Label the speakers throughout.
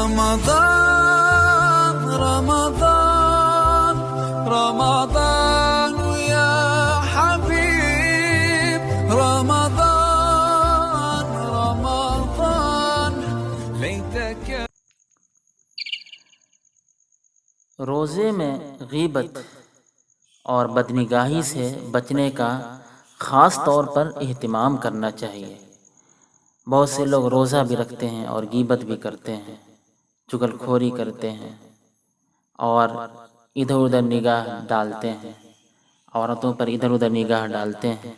Speaker 1: رمضان رمضان رمضان يا حبيب رمضان رمضان ليتك.
Speaker 2: روزے میں غیبت اور بدنگاہی سے بچنے کا خاص طور پر اہتمام کرنا چاہیے۔ بہت سے لوگ روزہ بھی رکھتے ہیں اور غیبت بھی کرتے ہیں، چغل خوری کرتے ہیں اور ادھر ادھر نگاہ ڈالتے ہیں، عورتوں پر ادھر ادھر نگاہ ڈالتے ہیں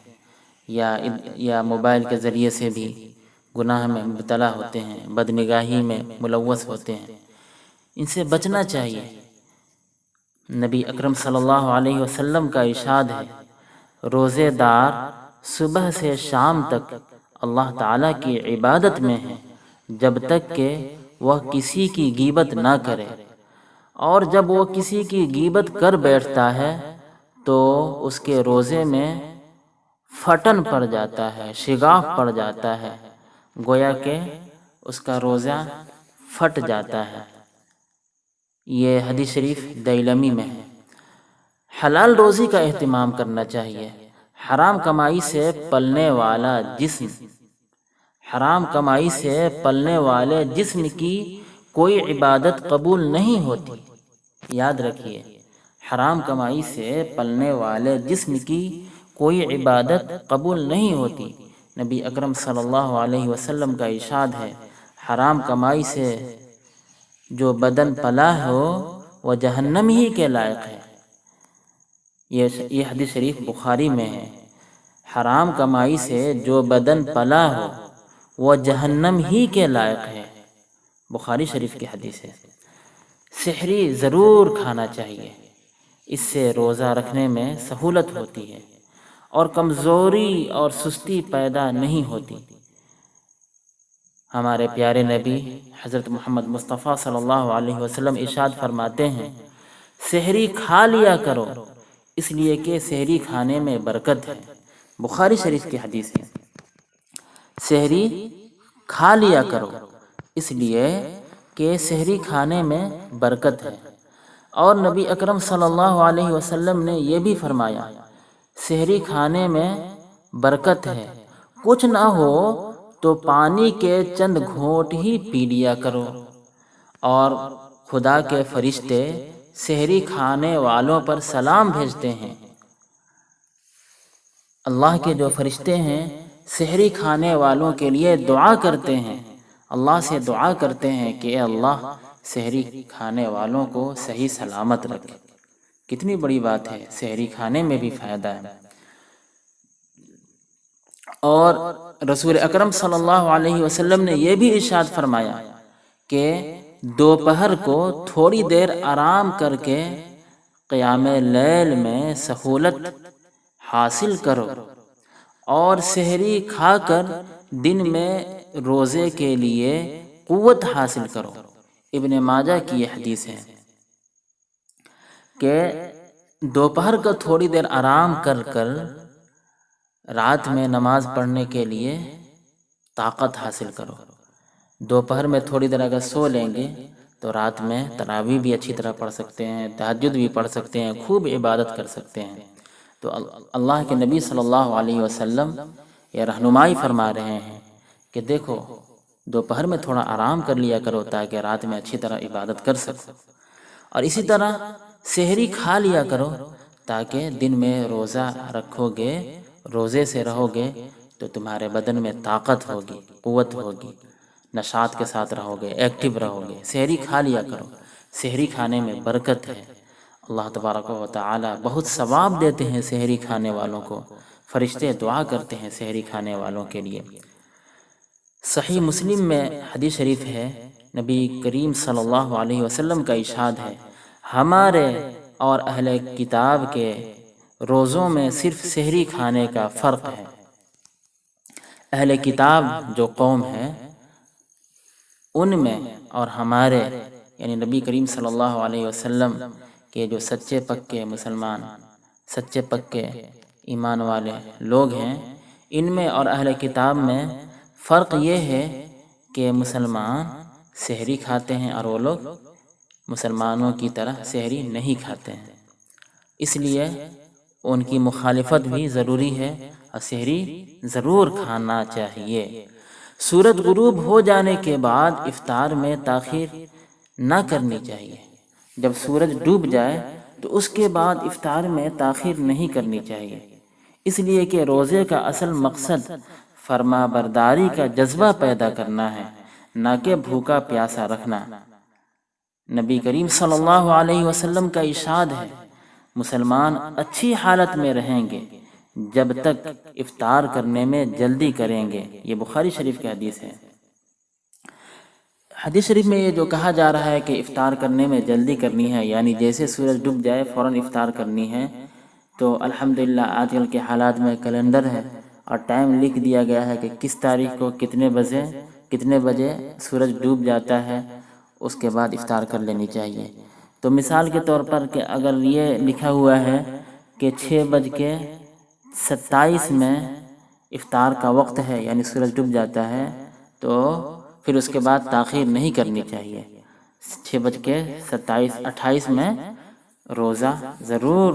Speaker 2: یا موبائل کے ذریعے سے بھی گناہ میں مبتلا ہوتے ہیں، بدنگاہی میں ملوث ہوتے ہیں۔ ان سے بچنا چاہیے۔ نبی اکرم صلی اللہ علیہ وسلم کا ارشاد ہے، روزے دار صبح سے شام تک اللہ تعالیٰ کی عبادت میں ہے جب تک کہ وہ کسی کی غیبت نہ کرے، اور جب وہ کسی کی غیبت کر بیٹھتا ہے تو اس کے روزے میں پھٹن پڑ جاتا ہے، شگاف پڑ جاتا ہے، گویا کہ اس کا روزہ پھٹ جاتا ہے۔ یہ حدیث شریف دیلمی میں ہے۔ حلال روزی کا اہتمام کرنا چاہیے۔ حرام کمائی سے پلنے والے جسم کی کوئی عبادت قبول نہیں ہوتی۔ یاد رکھیے، حرام کمائی سے پلنے والے جسم کی کوئی عبادت قبول نہیں ہوتی۔ نبی اکرم صلی اللہ علیہ وسلم کا ارشاد ہے، حرام کمائی سے جو بدن پلا ہو وہ جہنم ہی کے لائق ہے۔ یہ حدیث شریف بخاری میں ہے۔ حرام کمائی سے جو بدن پلا ہو وہ جہنم ہی کے لائق ہے، بخاری شریف کی حدیث ہے۔ سحری ضرور کھانا چاہیے، اس سے روزہ رکھنے میں سہولت ہوتی ہے اور کمزوری اور سستی پیدا نہیں ہوتی۔ ہمارے پیارے نبی حضرت محمد مصطفیٰ صلی اللہ علیہ وسلم ارشاد فرماتے ہیں، سحری کھا لیا کرو اس لیے کہ سحری کھانے میں برکت ہے، بخاری شریف کی حدیث ہے۔ سحری کھا لیا کرو اس لیے کہ سحری کھانے میں برکت ہے۔ اور نبی اکرم صلی اللہ علیہ وسلم نے یہ بھی فرمایا، سحری کھانے میں برکت ہے، کچھ نہ ہو تو پانی کے چند گھونٹ ہی پی لیا کرو۔ اور خدا کے فرشتے سحری کھانے والوں پر سلام بھیجتے ہیں۔ اللہ کے جو فرشتے ہیں سحری کھانے والوں کے لیے دعا کرتے ہیں، اللہ سے دعا کرتے ہیں کہ اے اللہ سحری کھانے والوں کو صحیح سلامت رکھ۔ کتنی بڑی بات ہے، سحری کھانے میں بھی فائدہ ہے۔ اور رسول اکرم صلی اللہ علیہ وسلم نے یہ بھی ارشاد فرمایا کہ دوپہر کو تھوڑی دیر آرام کر کے قیام لیل میں سہولت حاصل کرو اور سحری کھا کر دن میں روزے کے لیے قوت حاصل کرو۔ ابن ماجہ کی یہ حدیث ہے کہ دوپہر کو تھوڑی دیر آرام کر کر رات میں نماز پڑھنے کے لیے طاقت حاصل کرو۔ دوپہر میں تھوڑی دیر اگر سو لیں گے تو رات میں تراویح بھی اچھی طرح پڑھ سکتے ہیں، تہجد بھی پڑھ سکتے ہیں، خوب عبادت کر سکتے ہیں۔ تو اللہ کے نبی صلی اللہ علیہ وسلم یہ رہنمائی فرما رہے ہیں کہ دیکھو دوپہر میں تھوڑا آرام کر لیا کرو تاکہ رات میں اچھی طرح عبادت کر سکو، اور اسی طرح سحری کھا لیا کرو تاکہ دن میں روزہ رکھو گے، روزے سے رہو گے تو تمہارے بدن میں طاقت ہوگی، قوت ہوگی، نشاط کے ساتھ رہو گے، ایکٹیو رہو گے۔ سحری کھا لیا کرو، سحری کھانے میں برکت ہے۔ اللہ تبارک و تعالی بہت ثواب دیتے ہیں سحری کھانے والوں کو، فرشتے دعا کرتے ہیں سحری کھانے والوں کے لیے۔ صحیح مسلم میں حدیث شریف ہے، نبی کریم صلی اللہ علیہ وسلم کا ارشاد ہے، ہمارے اور اہل کتاب کے روزوں میں صرف سحری کھانے کا فرق ہے۔ اہل کتاب جو قوم ہے ان میں اور ہمارے یعنی نبی کریم صلی اللہ علیہ وسلم کے جو سچے پکے مسلمان، سچے پکے ایمان والے لوگ ہیں، ان میں اور اہل کتاب میں فرق یہ ہے کہ مسلمان سحری کھاتے ہیں اور وہ لوگ مسلمانوں کی طرح سحری نہیں کھاتے ہیں، اس لیے ان کی مخالفت بھی ضروری ہے اور سحری ضرور کھانا چاہیے۔ سورج غروب ہو جانے کے بعد افطار میں تاخیر نہ کرنی چاہیے۔ جب سورج ڈوب جائے تو اس کے بعد افطار میں تاخیر نہیں کرنی چاہیے، اس لیے کہ روزے کا اصل مقصد فرما برداری کا جذبہ پیدا کرنا ہے، نہ کہ بھوکا پیاسا رکھنا۔ نبی کریم صلی اللہ علیہ وسلم کا ارشاد ہے، مسلمان اچھی حالت میں رہیں گے جب تک افطار کرنے میں جلدی کریں گے۔ یہ بخاری شریف کی حدیث ہے۔ حدیث شریف میں یہ جو کہا جا رہا ہے کہ افطار کرنے میں جلدی کرنی ہے، یعنی جیسے سورج ڈوب جائے فوراً افطار کرنی ہے، تو الحمدللہ آج کل کے حالات میں کیلنڈر ہے اور ٹائم لکھ دیا گیا ہے کہ کس تاریخ کو کتنے بجے سورج ڈوب جاتا ہے، اس کے بعد افطار کر لینی چاہیے۔ تو مثال کے طور پر کہ اگر یہ لکھا ہوا ہے کہ 6:27 میں افطار کا وقت ہے، یعنی سورج ڈوب جاتا ہے، تو پھر اس کے بعد تاخیر نہیں کرنی چاہیے۔ 6:28 میں روزہ ضرور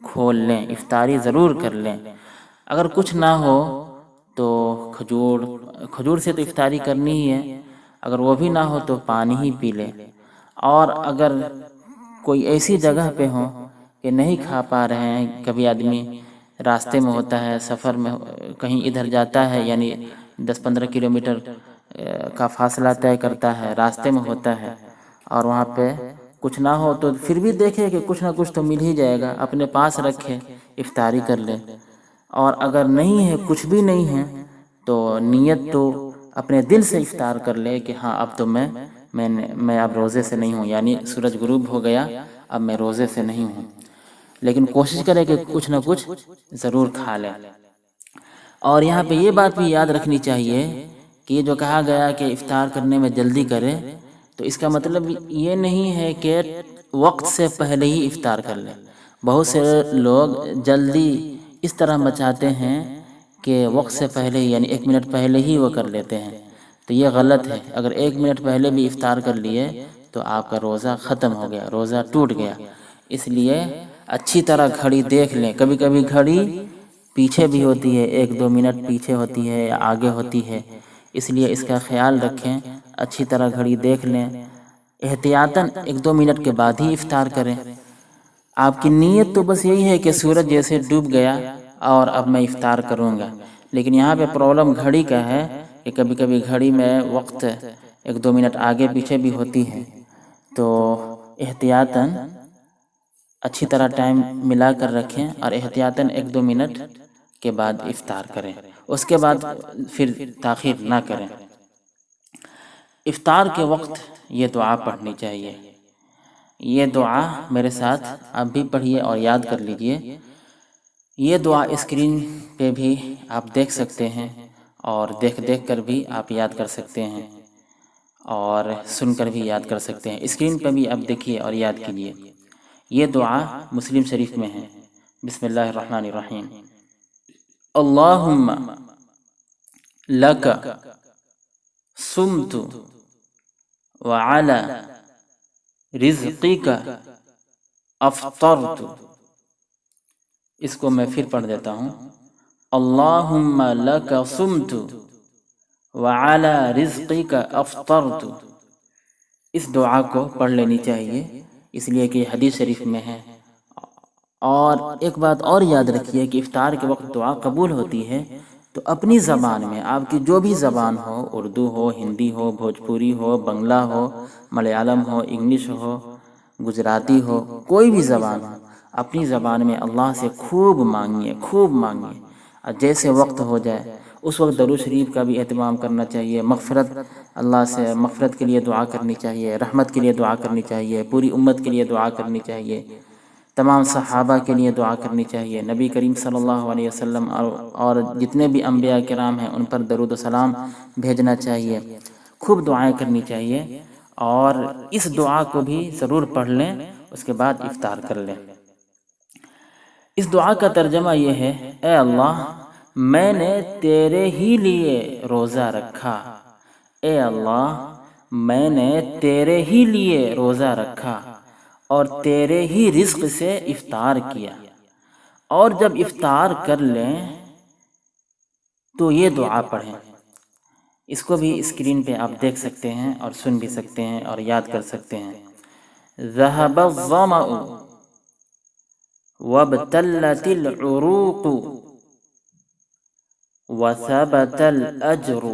Speaker 2: کھول لیں، افطاری ضرور کر لیں۔ اگر کچھ نہ ہو تو کھجور سے تو افطاری کرنی ہی ہے، اگر وہ بھی نہ ہو تو پانی ہی پی لیں۔ اور اگر کوئی ایسی جگہ پہ ہو کہ نہیں کھا پا رہے ہیں، کبھی آدمی راستے میں ہوتا ہے، سفر میں کہیں ادھر جاتا ہے، یعنی 10-15 کلومیٹر کا فاصلہ طے کرتا ہے، راستے میں ہوتا ہے اور وہاں پہ کچھ نہ ہو تو پھر بھی دیکھے کہ کچھ نہ کچھ تو مل ہی جائے گا، اپنے پاس رکھے، افطاری کر لے۔ اور اگر نہیں ہے، کچھ بھی نہیں ہے، تو نیت تو اپنے دل سے افطار کر لے کہ ہاں اب تو میں اب روزے سے نہیں ہوں، یعنی سورج غروب ہو گیا، اب میں روزے سے نہیں ہوں، لیکن کوشش کرے کہ کچھ نہ کچھ ضرور کھا لے۔ اور یہاں پہ یہ بات بھی یاد رکھنی چاہیے کہ یہ جو کہا گیا کہ افطار کرنے میں جلدی کرے، تو اس کا مطلب یہ نہیں ہے کہ وقت سے پہلے ہی افطار کر لیں۔ بہت سے لوگ جلدی اس طرح مچاتے ہیں کہ وقت سے پہلے ہی، یعنی 1 منٹ پہلے ہی وہ کر لیتے ہیں، تو یہ غلط ہے۔ اگر 1 منٹ پہلے بھی افطار کر لیے تو آپ کا روزہ ختم ہو گیا، روزہ ٹوٹ گیا۔ اس لیے اچھی طرح گھڑی دیکھ لیں، کبھی کبھی گھڑی پیچھے بھی ہوتی ہے، 1-2 منٹ پیچھے ہوتی ہے یا آگے ہوتی ہے، اس لیے اس کا خیال رکھیں، اچھی طرح گھڑی دیکھ لیں، احتیاطاً 1-2 منٹ کے بعد ہی افطار کریں۔ آپ کی نیت تو بس یہی ہے کہ سورج جیسے ڈوب گیا اور اب میں افطار کروں گا، لیکن یہاں پہ پرابلم گھڑی کا ہے کہ کبھی کبھی گھڑی میں وقت 1-2 منٹ آگے پیچھے بھی ہوتی ہے، تو احتیاطاً اچھی طرح ٹائم ملا کر رکھیں اور احتیاطاً 1-2 منٹ کے بعد افطار کریں، اس کے بعد پھر تاخیر نہ کریں۔ افطار کے وقت یہ دعا پڑھنی چاہیے۔ یہ دعا میرے ساتھ آپ بھی پڑھیے اور یاد کر لیجئے۔ یہ دعا اسکرین پہ بھی آپ دیکھ سکتے ہیں اور دیکھ کر بھی آپ یاد کر سکتے ہیں اور سن کر بھی یاد کر سکتے ہیں۔ اسکرین پہ بھی آپ دیکھیے اور یاد کیجئے۔ یہ دعا مسلم شریف میں ہے۔ بسم اللہ الرحمن الرحیم۔ اللہم لک صمت وعلی رزقک افطرت۔ اس کو میں پھر پڑھ دیتا ہوں۔ اللہم لک صمت وعلی رزقک افطرت۔ اس دعا کو پڑھ لینی چاہیے، اس لیے کہ حدیث شریف میں ہے۔ اور ایک بات اور یاد رکھیے کہ افطار کے وقت دعا قبول ہوتی ہے تو اپنی زبان میں، آپ کی جو بھی زبان ہو، اردو ہو، ہندی ہو، بھوجپوری ہو، بنگلہ ہو، ملیالم ہو، انگلش ہو، گجراتی ہو، کوئی بھی زبان ہو، اپنی زبان میں اللہ سے خوب مانگیے، خوب مانگیے۔ اور جیسے وقت ہو جائے اس وقت درود شریف کا بھی اہتمام کرنا چاہیے، مغفرت، اللہ سے مغفرت کے لیے دعا کرنی چاہیے، رحمت کے لیے دعا کرنی چاہیے، پوری امت کے لیے دعا کرنی چاہیے، تمام صحابہ کے لیے دعا کرنی چاہیے، نبی کریم صلی اللہ علیہ وسلم اور جتنے بھی انبیاء کرام ہیں ان پر درود و سلام بھیجنا چاہیے، خوب دعائیں کرنی چاہیے۔ اور اس دعا کو بھی ضرور پڑھ لیں، اس کے بعد افطار کر لیں۔ اس دعا کا ترجمہ یہ ہے، اے اللہ میں نے تیرے ہی لیے روزہ رکھا، اے اللہ میں نے تیرے ہی لیے روزہ رکھا اور تیرے ہی رزق سے افطار کیا، اور جب افطار کر لیں تو یہ دعا پڑھیں۔ اس کو بھی اسکرین پہ آپ دیکھ سکتے ہیں اور سن بھی سکتے ہیں اور یاد کر سکتے ہیں۔ ذهب الظمأ وابتلت العروق وثبت الأجر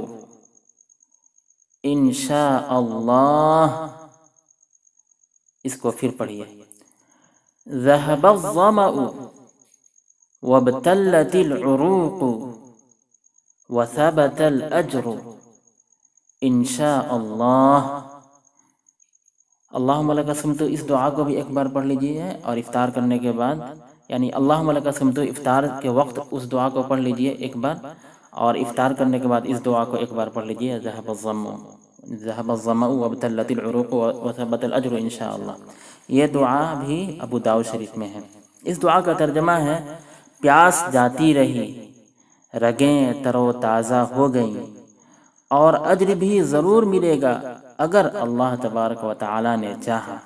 Speaker 2: ان شاء اللہ۔ اس کو پھر پڑھیے۔ ذهب الظمأ وابتلت العروق وثبت الأجر ان شاء اللہ۔ اللہم لک صمت، اس دعا کو بھی ایک بار پڑھ لیجئے اور افطار کرنے کے بعد، یعنی اللہم لک صمت افطار کے وقت اس دعا کو پڑھ لیجئے ایک بار، اور افطار کرنے کے بعد اس دعا کو ایک بار پڑھ لیجئے۔ ذهب الظمأ وابتلت العروق وثبت الأجر ان شاء اللہ۔ یہ دعا بھی ابو داؤد شریف میں ہے۔ اس دعا کا ترجمہ ہے: پیاس جاتی رہی، رگیں تر و تازہ ہو گئیں، اور اجر بھی ضرور ملے گا اگر اللہ تبارک و تعالی نے چاہا۔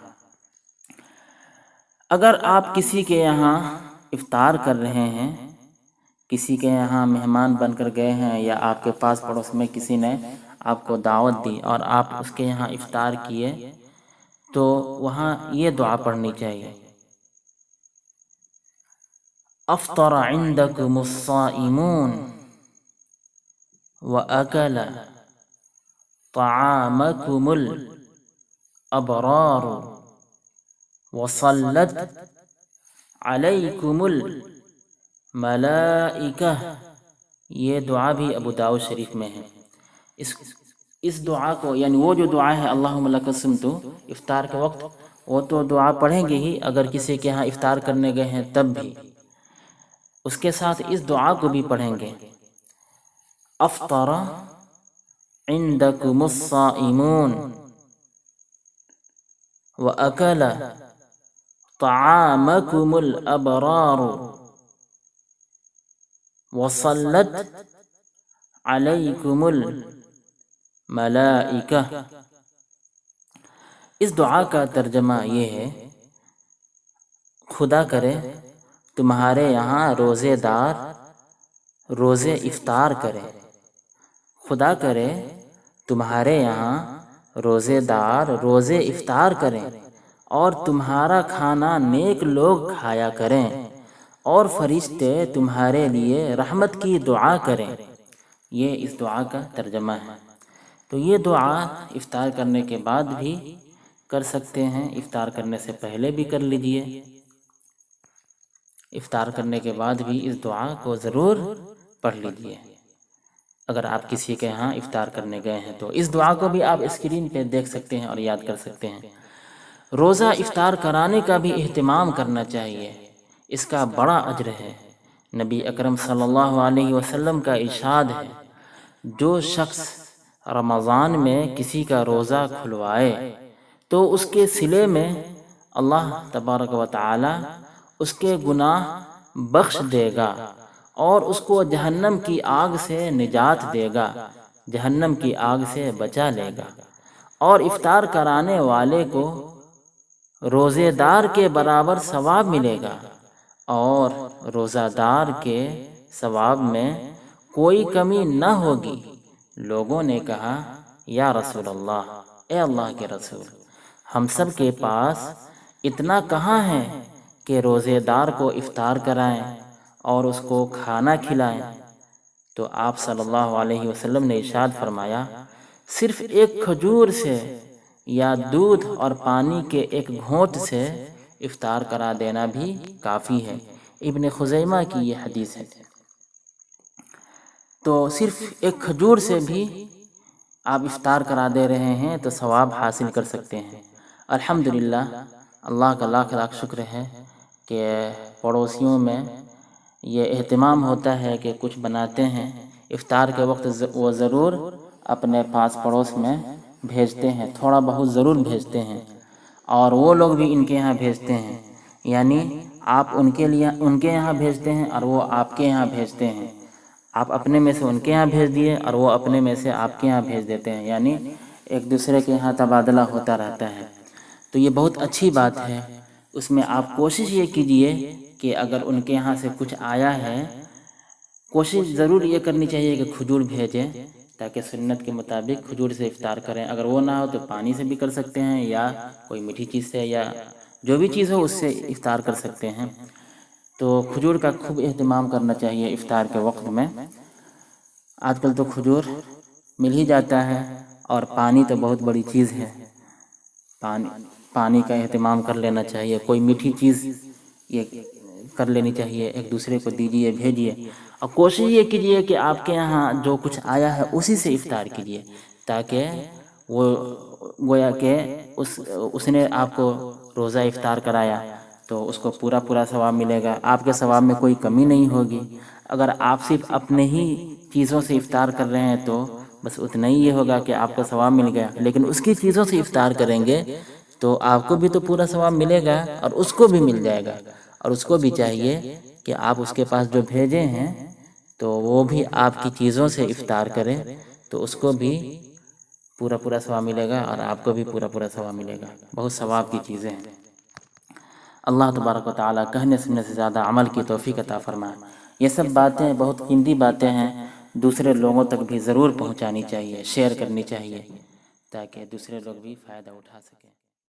Speaker 2: اگر آپ کسی کے یہاں افطار کر رہے ہیں، کسی کے یہاں مہمان بن کر گئے ہیں، یا آپ کے پاس پڑوس میں کسی نے آپ کو دعوت دی اور آپ اس کے یہاں افطار کیے، تو وہاں یہ دعا پڑھنی چاہیے: افطر عندکم الصائمون وأکل طعامکم الابرار وصلت علیکم الملائکہ۔ یہ دعا بھی ابو داؤد شریف میں ہے۔ اس دعا کو، یعنی وہ جو دعا ہے اللہم لک صمت افطار کے وقت، وہ تو دعا پڑھیں گے ہی، اگر کسی کے ہاں افطار کرنے گئے ہیں تب بھی اس کے ساتھ اس دعا کو بھی پڑھیں گے: افطر عندکم الصائمون وأکل طعامکم الابرار وصلت علیکم الملائکہ۔ اس دعا کا ترجمہ یہ ہے: خدا کرے تمہارے یہاں روزے دار روزے افطار کرے، خدا کرے تمہارے یہاں روزے دار روزے افطار کریں، اور تمہارا کھانا نیک لوگ کھایا کریں، اور فرشتے تمہارے لیے رحمت کی دعا کریں۔ یہ اس دعا کا ترجمہ ہے۔ تو یہ دعا افطار کرنے کے بعد بھی کر سکتے ہیں، افطار کرنے سے پہلے بھی کر لیجئے۔ افطار کرنے کے بعد بھی اس دعا کو ضرور پڑھ لیجئے اگر آپ کسی کے ہاں افطار کرنے گئے ہیں تو۔ اس دعا کو بھی آپ اسکرین پہ دیکھ سکتے ہیں اور یاد کر سکتے ہیں۔ روزہ افطار کرانے کا بھی اہتمام کرنا چاہیے، اس کا بڑا اجر ہے۔ نبی اکرم صلی اللہ علیہ وسلم کا ارشاد ہے: جو شخص رمضان میں کسی کا روزہ کھلوائے تو اس کے صلے میں اللہ تبارک و تعالی اس کے گناہ بخش دے گا، اور اس کو جہنم کی آگ سے نجات دے گا، جہنم کی آگ سے بچا لے گا، اور افطار کرانے والے کو روزے دار کے برابر ثواب ملے گا، اور روزہ دار کے ثواب میں کوئی کمی نہ ہوگی۔ لوگوں نے کہا: یا رسول اللہ، اے اللہ کے رسول، ہم سب کے پاس اتنا کہاں ہے کہ روزے دار کو افطار کرائیں اور اس کو کھانا کھلائیں؟ تو آپ صلی اللہ علیہ وسلم نے ارشاد فرمایا: صرف ایک کھجور سے یا دودھ اور پانی کے ایک گھونٹ سے افطار کرا دینا بھی کافی ہے۔ ابن خزیمہ کی یہ حدیث ہے۔ تو صرف ایک کھجور سے بھی آپ افطار کرا دے رہے ہیں تو ثواب حاصل کر سکتے ہیں۔ الحمدللہ، اللہ کا لاکھ لاکھ شکر ہے کہ پڑوسیوں میں یہ اہتمام ہوتا ہے کہ کچھ بناتے ہیں، افطار کے وقت وہ ضرور اپنے پاس پڑوس میں بھیجتے ہیں، تھوڑا بہت ضرور بھیجتے ہیں، اور وہ لوگ بھی ان کے یہاں بھیجتے ہیں، یعنی آپ ان کے یہاں بھیجتے ہیں اور وہ آپ کے یہاں بھیجتے ہیں، آپ اپنے میں سے ان کے یہاں بھیج دیے اور وہ اپنے میں سے آپ کے یہاں بھیج دیتے ہیں، یعنی ایک دوسرے کے یہاں تبادلہ ہوتا رہتا ہے، تو یہ بہت اچھی بات ہے۔ اس میں آپ کوشش یہ کیجئے کہ اگر ان کے یہاں سے کچھ آیا ہے، کوشش ضرور یہ کرنی چاہیے کہ کھجور بھیجیں، تاکہ سنت کے مطابق کھجور سے افطار کریں۔ اگر وہ نہ ہو تو پانی سے بھی کر سکتے ہیں، یا کوئی میٹھی چیز سے، یا جو بھی چیز ہو اس سے افطار کر سکتے ہیں۔ تو کھجور کا خوب اہتمام کرنا چاہیے افطار کے وقت میں۔ آج کل تو کھجور مل ہی جاتا ہے، اور پانی تو بہت بڑی چیز ہے، پانی کا اہتمام کر لینا چاہیے۔ کوئی میٹھی چیز یہ کر لینی چاہیے، ایک دوسرے کو دیجیے، بھیجیے، اور کوشش یہ کیجیے کہ آپ کے یہاں جو کچھ آیا ہے اسی سے افطار کیجیے، تاکہ وہ گویا کہ اس نے آپ کو روزہ افطار کرایا تو اس کو پورا ثواب ملے گا، آپ کے ثواب میں کوئی کمی نہیں ہوگی۔ اگر آپ صرف اپنے ہی چیزوں سے افطار کر رہے ہیں تو بس اتنا ہی یہ ہوگا کہ آپ کا ثواب مل گیا، لیکن اس کی چیزوں سے افطار کریں گے تو آپ کو بھی تو پورا ثواب ملے گا، اور اس کو بھی مل جائے گا۔ اور اس کو بھی چاہیے کہ آپ اس کے پاس جو بھیجے ہیں تو وہ بھی آپ کی چیزوں سے افطار کرے، تو اس کو بھی پورا ثواب ملے گا، اور آپ کو بھی پورا ثواب ملے گا۔ بہت ثواب کی چیزیں ہیں۔ اللہ تبارک و تعالیٰ کہنے سننے سے زیادہ عمل کی توفیق عطا فرمائے۔ یہ سب باتیں بہت قیمتی باتیں ہیں، دوسرے لوگوں تک بھی ضرور پہنچانی چاہیے، شیئر کرنی چاہیے، تاکہ دوسرے لوگ بھی فائدہ اٹھا سکیں۔